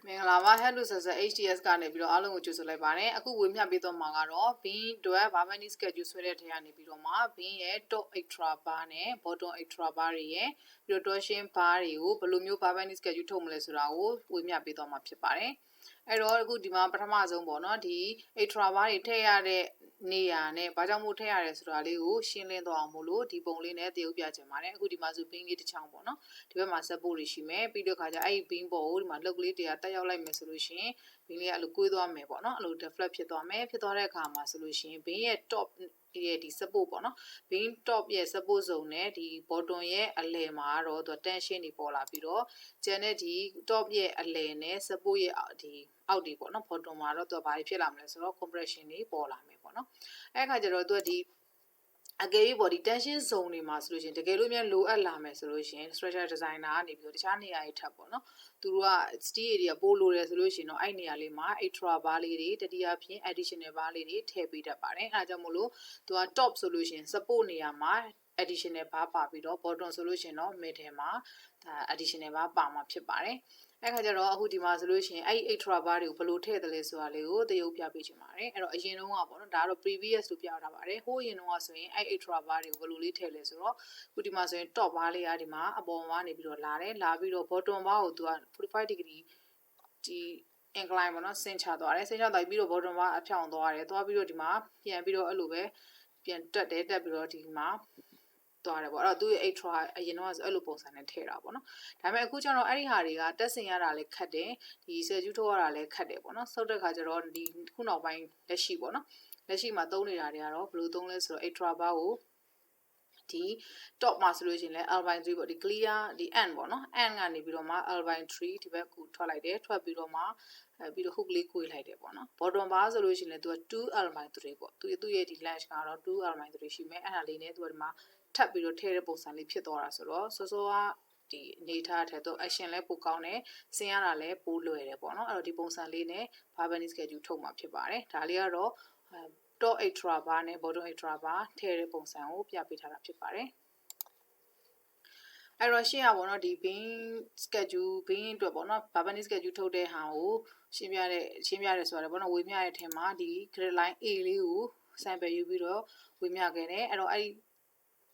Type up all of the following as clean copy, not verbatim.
မင်္ဂလာပါ Hello Sasa HTS ကနေပြီးတော့အားလုံးကိုကြိုဆိုလိုက်ပါတယ်အခုဝေမျှပေးသွားမှာကတော့ Bean အတွက် Barbani schedule ဆွဲတဲ့ထဲကနေပြီးတော့မှ Bean ရဲ့ top extra bar နဲ့ bottom extra bar တွေရဲ့ပြီးတော့ torsion bar တွေကိုဘယ်လိုမျိုး Barbani schedule ထုတ်မလဲဆိုတာကိုဝေမျှပေးသွားမှာဖြစ်ပါတယ်အဲ့တော့အခုဒီမှာပထမဆုံးပေါ့နော်ဒီ extra bar တွေထည့်ရတဲ့နေရာနဲ့ဘာကြောင့်မို့ထည့်ရတယ်ဆိုတာလေးကိုရှင်းလင်းသွားအောင်မို့လို့ဒီပုံလေးနဲ့တရုပ်ပြချင်ပါတယ်အခုဒီမှာဆို Bean လေးတစ်ချောင်းပေါ့နော်ဒီဘက်မှာ support တွေရှိမယ်ပြီးတော့ခါကျအဲ့ဒီ Bean ပေါ်ကိုဒီမှာလုတ်ကလေးတရားတက်ရောက်လိုက်မယ်ဆိုလို့ရှိရင် Bean လေးကအဲ့လိုကိုွေးသွားမယ်ပေါ့နော်အဲ့လို deflect ဖြစ်သွားမယ်ဖြစ်သွားတဲ့အခါမှာဆိုလို့ရှိရင် Bean ရဲ့ top ရဲ့ဒီ support ပေါ့နော် Bean top ရဲ့ support zone နဲ့ဒီ bottom ရဲ့အလယ်မှာတော့သူ tension တွေပေါ်လာပြီးတော့ကျန်တဲ့ဒီ top ရဲ့အလယ်နဲ့ support ရဲ့ဒီအောက်တွေပေါ့နော် bottom မှာတော့သူကဘာတွေဖြစ်လာမလဲဆိုတော့ compression တွေပေါ်လာမယ်ပေါ့နော်အဲ့အခါကျတော့သူကဒီအကယ်၍ body tension zone တွေမှာဆိုလို့ရှိရင်တကယ်လို့များလိုအပ်လာမယ်ဆိုလို့ရှိရင် structure designer ကနေပြီးတော့တခြားနေရာတွေထပ်ပေါ့နော်သူတို့က steel area ပို့လို့ရတယ်ဆိုလို့ရှိရင်တော့အဲ့နေရာလေးမှာ extra bar လေးတွေတတိယဖြင့် additional bar လေးတွေထည့်ပေးတတ်ပါတယ်အဲဒါကြောင့်မို့လို့သူက top ဆိုလို့ရှိရင် support နေရာမှာ additional bar ပါပြီးတော့ bottom ဆိုလို့ရှိရင်တော့ mid ထဲမှာဒါ additional bar ပါမှာဖြစ်ပါတယ်အဲ့ခါကျတော့အခုဒီမှာဆိုလို့ရှိရင်အဲ့ extra bar တွေကိုဘယ်လိုထည့်တယ်လဲဆိုတာလေးကိုတရုပ်ပြပေးချင်ပါတယ်အဲ့တော့အရင်တုန်းကပေါ့နော်ဒါကတော့ previous လို့ပြထားပါတယ်ဟိုးအရင်တုန်းကဆိုရင်အဲ့ extra bar တွေကိုဘယ်လိုလေးထည့်လဲဆိုတော့အခုဒီမှာဆိုရင် top bar လေးကဒီမှာအပေါ်မှာနေပြီးတော့လာတယ်လာပြီးတော့ bottom bar ကိုသူက45 degree ဒီ incline ပေါ့နော်ဆင်းချသွားတယ်ဆင်းချသွားပြီးတော့ bottom bar အဖြောင်သွားတယ်သွားပြီးတော့ဒီမှာပြန်ပြီးတော့အဲ့လိုပဲပြန်တက်တယ်တက်ပြီးတော့ဒီမှာသွားတယ်ပေါ့အဲ့တော့သူ့ရဲ့ extra အရင်တော့အဲ့လိုပုံစံနဲ့ထည့်တာပေါ့နော်ဒါပေမဲ့အခုကျတော့အဲ့ဒီဟာတွေကတက်ဆင်ရတာလည်းခက်တယ်ဒီဆယ်ကျူးထုတ်ရတာလည်းခက်တယ်ပေါ့နော်ဆုတ်တဲ့ခါကျတော့ဒီခုနောက်ပိုင်းလက်ရှိပေါ့နော်လက်ရှိမှာသုံးနေတာတွေကတော့ဘယ်လိုသုံးလဲဆိုတော့ extra bar ကိုဒီ top မှာဆိုလို့ရှိရင်လည်း albine 3ပေါ့ဒီ clear ဒီ end ပေါ့နော် end ကနေပြီးတော့မှ albine 3ဒီဘက်ကိုထွက်လိုက်တယ်ထွက်ပြီးတော့မှပြီးတော့ hook လေးကိုွေးလိုက်တယ်ပေါ့နော် bottom bar ဆိုလို့ရှိရင်လည်းသူက2 albine 3ပေါ့သူ့ရဲ့ဒီ lash ကတော့2 albine 3ရှိမယ်အဲ့ဒါလေးနဲ့သူကဒီမှာထပ်ပြီးတော့ထည့်တဲ့ပုံစံလေးဖြစ်သွားတာဆိုတော့စောစောကဒီအနေထားထဲတော့ action လဲပိုကောင်းတယ်ဆင်ရတာလဲပိုလွယ်တယ်ပေါ့နော်အဲ့တော့ဒီပုံစံလေးနဲ့ Barbani schedule ထုတ်မှာဖြစ်ပါတယ်ဒါလေးကတော့ top extra bar နဲ့ bottom extra bar ထည့်တဲ့ပုံစံကိုပြပေးထားတာဖြစ်ပါတယ်အဲ့တော့ရှင်းရပါတော့ဒီ Bean schedule Bean အတွက်ပေါ့နော် Barbani schedule ထုတ်တဲ့ဟာကိုရှင်းပြတယ်ဆိုတော့ပေါ့နော်ဝေမျှတဲ့အထက်မှာဒီ grid line A လေးကို sample ယူပြီးတော့ဝေမျှခဲ့တယ်အဲ့တော့အဲ့ဒီ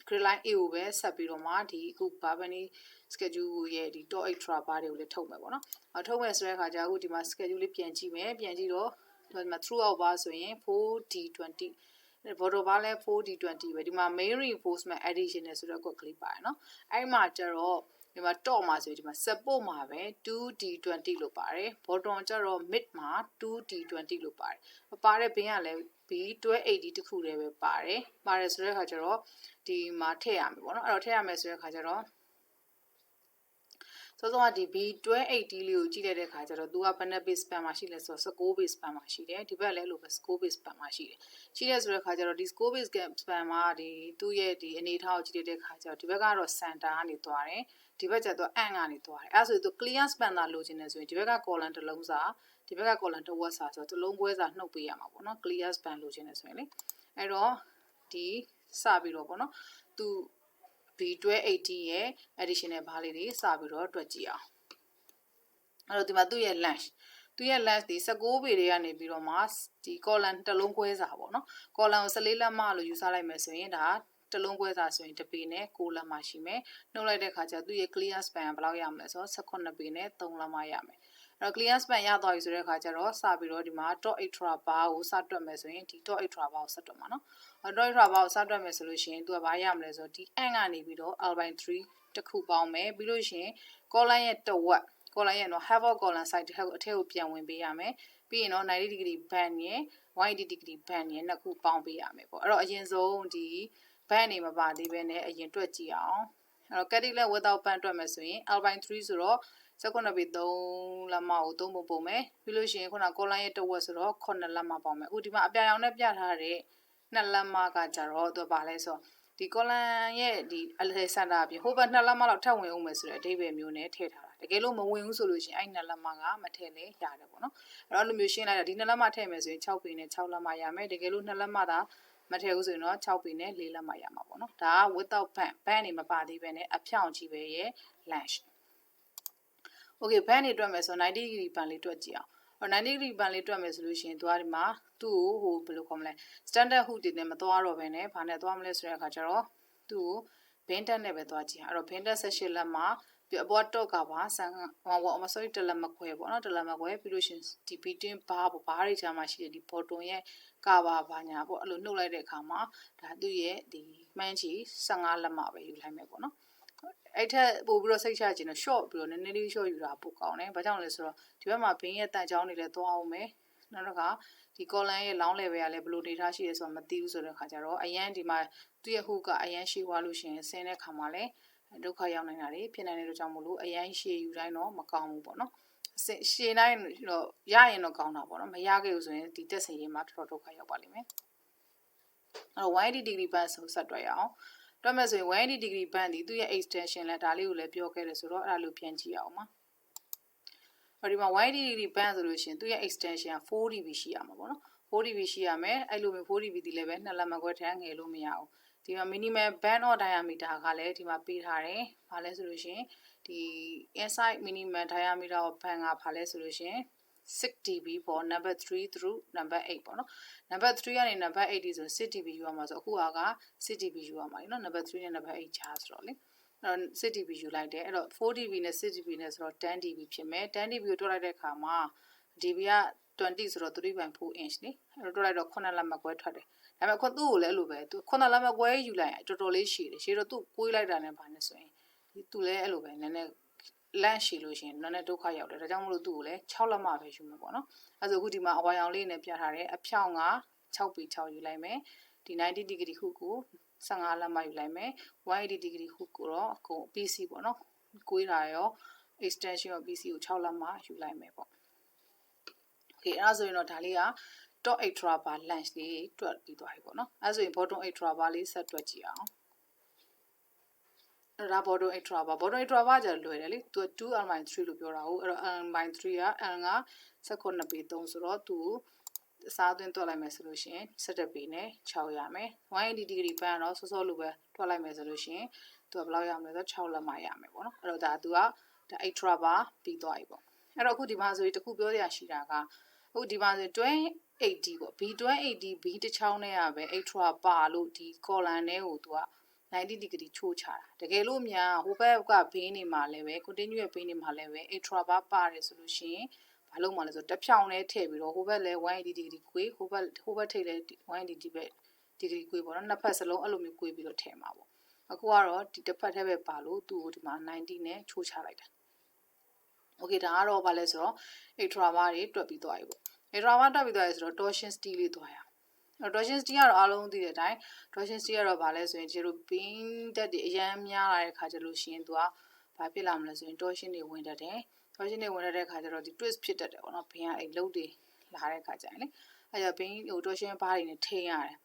grid line A ကိုပဲဆက်ပြီးတော့မှဒီအခု Barbani schedule ရဲ့ဒီ top extra bar တွေကိုလည်းထုတ်မယ်ပေါ့နော်ထုတ်မယ်ဆိုတဲ့အခါကျအခုဒီမှာ schedule လေးပြန်ကြည့်မယ်ပြန်ကြည့်တော့ဒီမှာ throughout bar ဆိုရင် 4D20 bottom bar လဲ 4D20 ပဲဒီမှာ main reinforcement addition နဲ့ဆိုတော့ကွက်ကလေးပါတယ်နော်အဲ့မှာကျတော့ဒီမှာ top မှာဆိုရင်ဒီမှာ support မှာပဲ 2D20 လို့ပါတယ် bottom ကျတော့ mid မှာ 2D20 လို့ပါတယ်ပါတဲ့ဘင်းကလည်း B1280 တခုတည်းပဲပါတယ်ဆိုတဲ့အခါကျတော့ဒီမှာထည့်ရမယ်ပေါ့နော်အဲ့တော့ထည့်ရမယ်ဆိုတဲ့အခါကျတော့စောစောကဒီ B1280 လေးကိုကြည့်လိုက်တဲ့အခါကျတော့သူကဘယ်နှစ် base span မှာရှိလဲဆိုတော့16 base span မှာရှိတယ်ဒီဘက်လည်းလို့ပဲ16 base span မှာရှိတယ်ရှိတယ်ဆိုတဲ့အခါကျတော့ဒီ16 base span မှာဒီသူ့ရဲ့ဒီအနေထားကိုကြည့်တဲ့အခါကျတော့ဒီဘက်ကတော့ center ကနေသွားတယ်ဒီဘက်ကျတော့ ant ကနေသွားတယ်အဲ့ဒါဆိုသူ clear span သာလိုချင်တယ်ဆိုရင်ဒီဘက်က column တစ်လုံးစာဒီဘက်က column တစ်ဝက်စာဆိုတော့တစ်လုံးပွဲစာနှုတ်ပေးရမှာပေါ့နော် clear span လိုချင်တယ်ဆိုရင်လေအဲ့တော့ဒီစပြီးတော့ပေါ့နော်သူB1280 ရဲ့ additional bar လေးတွေစပြီးတော့တွက်ကြည့်အောင်အဲ့တော့ဒီမှာသူ့ရဲ့ length ဒီ16ပေတွေကနေပြီးတော့မှဒီ column တစ်လုံးခွဲစာပေါ့နော် column ကို14လက်မလို့ယူဆလိုက်မယ်ဆိုရင်ဒါတစ်လုံးခွဲစာဆိုရင်တစ်ပေနဲ့6လက်မရှိမယ်နှုတ်လိုက်တဲ့ခါကျသူ့ရဲ့ clear span ဘယ်လောက်ရမလဲဆိုတော့18ပေနဲ့3လက်မရမယ်အဲ့တော့ clear span ရသွားပြီဆိုတဲ့အခါကျတော့စပြီးတော့ဒီမှာ top extra bar ကိုစတွက်မယ်ဆိုရင်ဒီ top extra bar ကိုစတွက်မှာနော် top extra bar ကိုစတွက်မယ်ဆိုလို့ရှိရင်သူကဘာရမလဲဆိုတော့ဒီ ant ကနေပြီးတော့ albine 3တစ်ခုပေါင်းမယ်ပြီးလို့ရှိရင် column ရဲ့တစ်ဝက် column ရဲ့နော် half of column side အထက်ကိုပြန်ဝင်ပေးရမယ်ပြီးရင်တော့90 degree band ရယ်180 degree band ရယ်နှစ်ခုပေါင်းပေးရမယ်ပေါ့အဲ့တော့အရင်ဆုံးဒီ band နေမပါသေးဘဲနဲ့အရင်တွက်ကြည့်အောင်အဲ့တော့ Cadillac without band တွက်မယ်ဆိုရင် albine 3ဆိုတော့18ပေ3လက်မကို3ပုံပုံမယ်ပြီးလို့ရှိရင်ခုန column ရဲ့တစ်ဝက်ဆိုတော့9လက်မပေါင်းမယ်အခုဒီမှာအပြာရောင်နဲ့ပြထားတဲ့2လက်မကကြတော့သူပါလဲဆိုဒီ column ရဲ့ဒီအလယ်စင်တာအပြင်ဟိုဘက်2လက်မလောက်ထပ်ဝင်အောင်မယ်ဆိုတဲ့အဓိပ္ပာယ်မျိုးနဲ့ထည့်ထားတာတကယ်လို့မဝင်ဘူးဆိုလို့ရှိရင်အဲ့2လက်မကမထည့်လဲရတယ်ပေါ့နော်အဲ့တော့လိုမျိုးရှင်းလိုက်တာဒီ2လက်မထည့်မယ်ဆိုရင်6ပေနဲ့6လက်မရမယ်တကယ်လို့2လက်မသာမထည့်ဘူးဆိုရင်တော့6ပေနဲ့4လက်မရမှာပေါ့နော်ဒါက without band နေမပါသေးပဲနဲ့အဖြောင့်ကြီးပဲရဲ့ lunch Okay ဘန်းနေတွက်မယ်ဆို90 degree ဘန်းလေးတွက်ကြည့်အောင်90 degree ဘန်းလေးတွက်မယ်ဆိုလို့ရှိရင်သူကဒီမှာသူ့ကိုဟိုဘယ်လိုခေါ်မလဲ standard hook တွေနဲ့မသွားတော့ဘဲနဲ့ဘာနဲ့သွားမလဲဆိုတဲ့အခါကျတော့သူ့ကိုဘင်းတက်နဲ့ပဲသွားကြည့်အဲ့တော့ဘင်းတက်18လက်မှာပြီးအပေါ်တော့ကပါဆန်မဆိုတလက်မခွဲပေါ့နော်တလက်မခွဲပြီးလို့ရှိရင်ဒီ beating bar ပေါ့ဘားတွေကြားမှာရှိတဲ့ဒီ bottom ရဲ့ကပါဘာညာပေါ့အဲ့လိုနှုတ်လိုက်တဲ့အခါမှာဒါသူ့ရဲ့ဒီမှန်းချီ15လက်မှာပဲယူလိုက်မယ်ပေါ့နော်အဲ့ထက်ပို့ပြီးတော့စိတ်ချခြင်းတော့ short ပြီးတော့နည်းနည်းလေး short ယူတာပိုကောင်းတယ်။ဘာကြောင့်လဲဆိုတော့ဒီဘက်မှာဘင်းရဲ့တန်ချောင်းတွေလည်းသွားအောင်မယ်။နောက်တော့ကဒီ column ရဲ့ long level ကလည်းဘယ်လို data ရှိရဲဆိုတာမသိဘူးဆိုတဲ့ခါကျတော့အရန်ဒီမှာသူ့ရဲ့ hook ကအရန်ရှည်သွားလို့ရှိရင်ဆင်းတဲ့ခါမှာလည်းဒုက္ခရောက်နိုင်တာတွေဖြစ်နိုင်တဲ့အတွက်ကြောင့်မို့လို့အရန်ရှည်ယူတိုင်းတော့မကောင်းဘူးပေါ့နော်။ရှည်တိုင်းတော့ရရင်တော့ကောင်းတာပေါ့နော်။မရခဲ့ဘူးဆိုရင်ဒီတက်စင်ရေးမှာတော်တော်ဒုက္ခရောက်ပါလိမ့်မယ်။အဲ့တော့180 degree band ဆိုဆက်တွက်ရအောင်။တွက်မယ်ဆိုရင်180 degree band ဒီသူ့ရဲ့ extension လဲဒါလေးကိုလည်းပြောခဲ့တယ်ဆိုတော့အဲ့ဒါလိုပြန်ကြည့်အောင်ပါဒီမှာ180 degree band ဆိုလို့ရှိရင်သူ့ရဲ့ extension က 4 dB ရှိရမှာပေါ့နော်4 dB ရှိရမယ်အဲ့လိုမျိုး4 dB ဒီလည်းပဲနှစ်လက်မခွဲထမ်းငယ်လို့မရဘူးဒီမှာ minimum band of diameter ကလည်းဒီမှာပေးထားတယ်ဘာလဲဆိုလို့ရှိရင်ဒီ inside minimum diameter of band ကဘာလဲဆိုလို့ရှိရင်6 dB ပေါ့ number 3 through number 8ပေါ့နော် number 3ကနေ number 8ဒီဆို6 dB ယူရမှာဆိုအခုက6 dB ယူရမှာလीနော် number 3နဲ့ number 8ကြားဆိုတော့လေ6 dB ယူလိုက်တယ်အဲ့တော့4 dB နဲ့6 dB နဲ့ဆိုတော့10 dB ဖြစ်မယ်10 dB ကိုတွက်လိုက်တဲ့အခါမှာ dB က20ဆိုတော့ 3.4 inch လေအဲ့တော့တွက်လိုက်တော့9လက်မကွဲထွက်တယ်ဒါပေမဲ့ခုသူ့ကိုလည်းအဲ့လိုပဲသူ9လက်မကွဲယူလိုက်ရင်တော်တော်လေးရှည်တယ်ရှည်တော့သူ့ကိုွေးလိုက်တာနဲ့ဘာနဲ့ဆိုရင်သူလည်းအဲ့လိုပဲနည်းနည်းလန့်ရှည်လို့ရှိရင်နည်းနည်းဒုက္ခရောက်တယ်ဒါကြောင့်မလို့သူ့ကိုလည်း6လက်မပဲယူမှာပေါ့နော်အဲ့ဆိုအခုဒီမှာအဝါရောင်လေးနဲ့ပြထားတယ်အဖြောင့်က6ပေ6ယူလိုက်မယ်ဒီ90 degree hook ကို15လက်မယူလိုက်မယ်180 degree hook ကိုတော့အကုန် PC ပေါ့နော်ကိုွေးတာရော extension ရော PC ကို6လက်မယူလိုက်မယ်ပေါ့ Okay အဲ့ဒါဆိုရင်တော့ဒါလေးက top extra bar length လေးတွက်ပြီးသွားပြီပေါ့နော်အဲ့ဆိုရင် bottom extra bar လေးဆက်တွက်ကြည့်အောင်အဲ့ဒါ bottom extra bar ကျလွယ်တယ်လေသူက 2l/3 လို့ပြောတာဟုတ်အဲ့တော့ l/3 က l က18ပေ3ဆိုတော့သူအစားသွင်းတွက်လိုက်မယ်ဆိုလို့ရှိရင်17ပေနဲ့6ရမယ်180 degree band တော့စောစောလိုပဲတွက်လိုက်မယ်ဆိုလို့ရှိရင်သူကဘယ်လောက်ရမလဲဆိုတော့6လက်မရမယ်ပေါ့နော်အဲ့တော့ဒါသူကဒါ extra bar ပြီးသွားပြီပေါ့အဲ့တော့အခုဒီမှာဆိုရင်တခုပြောရရှိတာကအခုဒီမှာဆို280ပေါ့ B280 B တစ်ချောင်းနဲ့ရပဲ extra bar လို့ဒီ column နဲ့ကိုသူက90 degree ချိုးချတာတကယ်လို့များဟိုဘက်ကဘေးနေမှာလည်းပဲ continuous ဘေးနေမှာလည်းပဲ extra bar ပါတယ်ဆိုလို့ရှိရင်ဘာလို့မှလဲဆိုတစ်ဖြောင်းနဲ့ထည့်ပြီးတော့ဟိုဘက်လည်း180 degree ကွေးဟိုဘက်ထိပ်လည်း180 degree ကွေးပေါ့နော်နှစ်ဖက်စလုံးအဲ့လိုမျိုးကွေးပြီးတော့ထည့်မှာပေါ့အခုကတော့ဒီတစ်ဖက်ထဲပဲပါလို့သူ့ကိုဒီမှာ90နဲ့ချိုးချလိုက်တာ Okay ဒါကတော့ဘာလဲဆိုတော့ extra bar တွေတွက်ပြီးသွားပြီပေါ့ extra bar တွက်ပြီးသွားပြီဆိုတော့ torsion steel လေးတွက်ရအောင်torsion steel ကတော့အားလုံးသိတဲ့အတိုင်း torsion steel ကတော့ဘာလဲဆိုရင်ကျတို့ pin တက်တွေအရန်များလာတဲ့ခါကျလို့ရှိရင်သူကဘာဖြစ်လာမလဲဆိုရင် torsion တွေဝင်တတ်တယ် torsion တွေဝင်တတ်တဲ့ခါကျတော့ဒီ twist ဖြစ်တတ်တယ်ပေါ့နော်ဘင်းကအဲ့လုံးတွေလာတဲ့ခါကျရင်လေအဲ့တော့ဘင်းဟို torsion bar တွေနဲ့ထိန်းရတယ်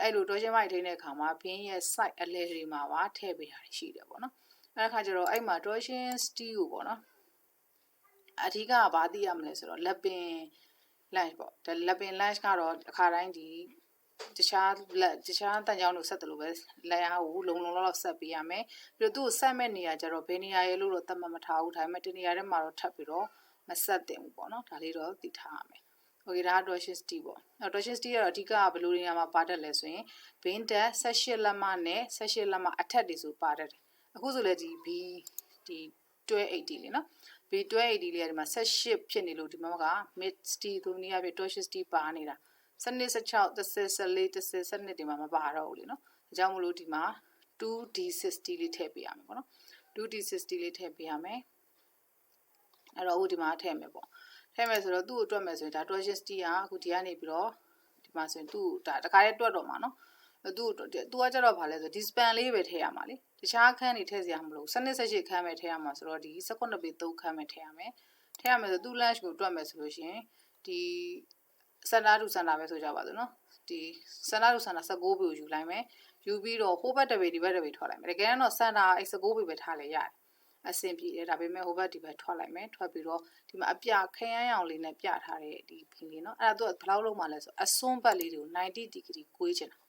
အဲ့လို torsion bar တွေထိန်းတဲ့အခါမှာဘင်းရဲ့ side အလဲတွေမှာပါထည့်ပေးတာရှိတယ်ပေါ့နော်အဲ့ခါကျတော့အဲ့မှာ torsion steel ကိုပေါ့နော်အဓိကဘာသိရမလဲဆိုတော့လက်ပင် lunch ပေါ့ဒါလက်ပင် lunch ကတော့အခါတိုင်းဒီတခြားတန်ကြောင်းတို့ဆက်တယ်လို့ပဲလက်ရကိုလုံလောက်ဆက်ပေးရမယ်ပြီးတော့သူ့ကိုဆက်မဲ့နေရကြတော့ဘယ်နေရာရဲလို့တော့သတ်မှတ်မထားဘူးဒါပေမဲ့တနေရာထဲမှာတော့ထပ်ပြီးတော့မဆက်တင်ဘူးပေါ့နော်ဒါလေးတော့သိထားရမယ်Okay ဒါက torsion steel ပေါ့အဲ့ torsion steel ကတော့အဓိကဘယ်လိုနေရာမှာပါတတ်လဲဆိုရင်ဘင်းတက်18လက်မနဲ့18လက်မအထက်တွေဆိုပါတတ်တယ်အခုဆိုလည်းဒီ B ဒီ280လေနော် B280 လေးကဒီမှာ18ဖြစ်နေလို့ဒီမှာက mid steel သူနေရာပြ torsion steel ပါနေတာ12 16 14 12တွေမှာမပါတော့ဘူးလေနော်ဒါကြောင့်မလို့ဒီမှာ 2D60 လေးထည့်ပေးရမယ်ပေါ့နော် 2D60 လေးထည့်ပေးရမယ်အဲ့တော့အခုဒီမှာထည့်မယ်ပေါ့ထည့်မယ်ဆိုတော့သူ့ကိုတွက်မယ်ဆိုရင်ဒါ torsion steel ကအခုဒီကနေပြီးတော့ဒီမှာဆိုရင်သူ့ဒါတခါလေးတွက်တော့မှာနော်သူကကြတော့ဗာလဲဆိုဒီ span လေးပဲထည့်ရမှာလေတခြားခန်းတွေထည့်စရာမလို18ခန်းပဲထည့်ရမှာဆိုတော့ဒီ18ပေ3ခန်းပဲထည့်ရမယ်ဆိုသူ့ lunch ကိုတွက်မယ်ဆိုလို့ရှင်ဒီစန္ဒတူစန္ဒပဲဆိုကြပါစို့နော်ဒီစန္ဒတူစန္ဒ16ပေကိုယူလိုက်မယ်ယူပြီးတော့ဟိုဘက်တစ်ပေဒီဘက်တစ်ပေထွက်လိုက်မယ်တကယ်တော့စန္ဒအဲ့16ပေပဲထားလဲရတယ်အဆင်ပြေတယ်ဒါပေမဲ့ဟိုဘက်ဒီဘက်ထွက်လိုက်မယ်ထွက်ပြီးတော့ဒီမှာအပြခရမ်းရောင်လေးနဲ့ပြထားတဲ့ဒီဖင်လေးနော်အဲ့ဒါသူကဘယ်လောက်လုံးမှလဲဆိုအစွန်းဘက်လေးတွေကို90 degree ကွေးချင်တာ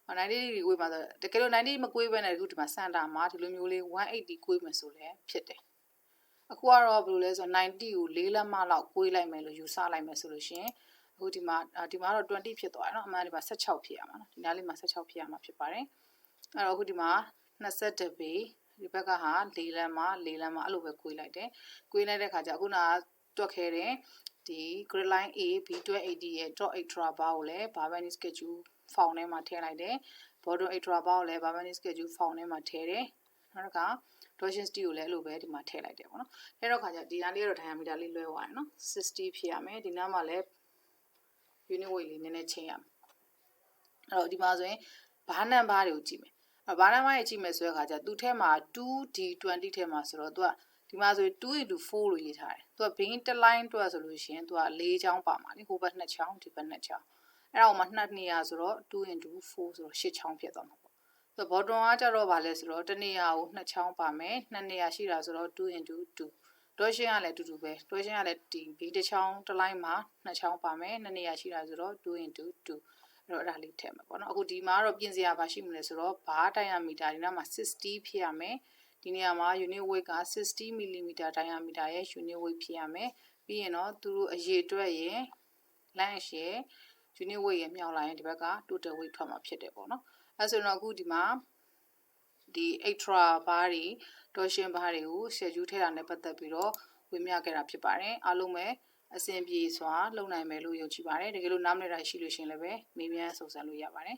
90 degree ကွေးမှာဆိုတကယ်လို့90မကွေးဘဲနဲ့အခုဒီမှာစန္ဒာမှာဒီလိုမျိုးလေး180ကွေးမယ်ဆိုလဲဖြစ်တယ် အခုကတော့ဘယ်လိုလဲဆိုတော့90ကို4လက်မလောက်ကိုးလိုက်မယ်လို့ယူဆလိုက်မယ်ဆိုလို့ရှိရင်အခုဒီမှာတော့20ဖြစ်သွားတယ်เนาะအမှန်ဒီမှာ16ဖြစ်ရမှာเนาะဒီနားလေးမှာ16ဖြစ်ရမှာဖြစ်ပါတယ်အဲ့တော့အခုဒီမှာ21ပေဒီဘက်ကဟာ4လက်မ4လက်မအဲ့လိုပဲကိုးလိုက်တယ်ကိုးလိုက်တဲ့ခါကျအခုနာတွက်ခဲတယ်ဒီ grid line A B1280 ရဲ့ dot extra bar ကိုလည်း Barbani schedule font ထဲမှာထည့်လိုက်တယ် bottom extra bar ကိုလည်း Barbani schedule font ထဲမှာထည့်တယ်နောက်တစ်ခါ torsion steel ကိုလည်းအဲ့လိုပဲဒီမှာထည့်လိုက်တယ်ပေါ့နော်ထည့်တော့ခါကျဒီနားလေးကတော့ diameter လေးလွဲသွားတယ်နော်60ဖြစ်ရမယ်ဒီနားမှာလည်း unit weight လေးနည်းနည်းချိန်ရမယ်အဲ့တော့ဒီမှာဆိုရင်ဘာနံပါတ်တွေကိုကြည့်မယ်ဘာနံပါတ်တွေကြည့်မယ်ဆိုတဲ့ခါကျသူ့ထဲမှာ 2D20 ထဲမှာဆိုတော့သူကဒီမှာဆိုရင်2 × 4လို့ရေးထားတယ်သူကဘင်းတစ်လိုင်းအတွက်ဆိုလို့ရှိရင်သူက4ချောင်းပါမှာလေဟိုဘက်2ချောင်းဒီဘက်2ချောင်းအဲ့ဒါကိုမှ2နေရာဆိုတော့2 × 4ဆိုတော့8ချောင်းဖြစ်သွားမှာပေါ့ဆိုတော့ bottom ကကြတော့ဗာလဲဆိုတော့တစ်နေရာကို2ချောင်းပါမယ်2နေရာရှိတာဆိုတော့2 × 2 torsion ကလည်းအတူတူပဲ torsion ကလည်းဒီဘင်းတစ်ချောင်းတစ်လိုင်းမှာ2ချောင်းပါမယ်2နေရာရှိတာဆိုတော့2 × 2အဲ့တော့အဲ့ဒါလေးထည့်မှာပေါ့နော်အခုဒီမှာတော့ပြင်စရာပါရှိမလဲဆိုတော့ဘား diameter ဒီနားမှာ60ဖြစ်ရမယ်ဒီနေရာမှာ unit weight က60 mm diameter ရဲ့ unit weight ဖြစ်ရမယ်ပြီးရင်တော့သူတို့အရေအတွက်ရဲ့ length ရဲ့ unit weight ရဲ့မြောက်လာရင်ဒီဘက်က total weight ထွက်မှာဖြစ်တယ်ပေါ့နော်အဲဆိုတော့အခုဒီမှာဒီ extra bar တွေ torsion bar တွေကို schedule ထည့်တာနဲ့ပတ်သက်ပြီးတော့ဝေမျှခဲ့တာဖြစ်ပါတယ်အားလုံးပဲအဆင်ပြေစွာလုပ်နိုင်မယ်လို့ယုံကြည်ပါတယ်တကယ်လို့နားမလည်တာရှိလို့ရှင်လည်းပဲမေးမြန်းစုံစမ်းလို့ရပါတယ်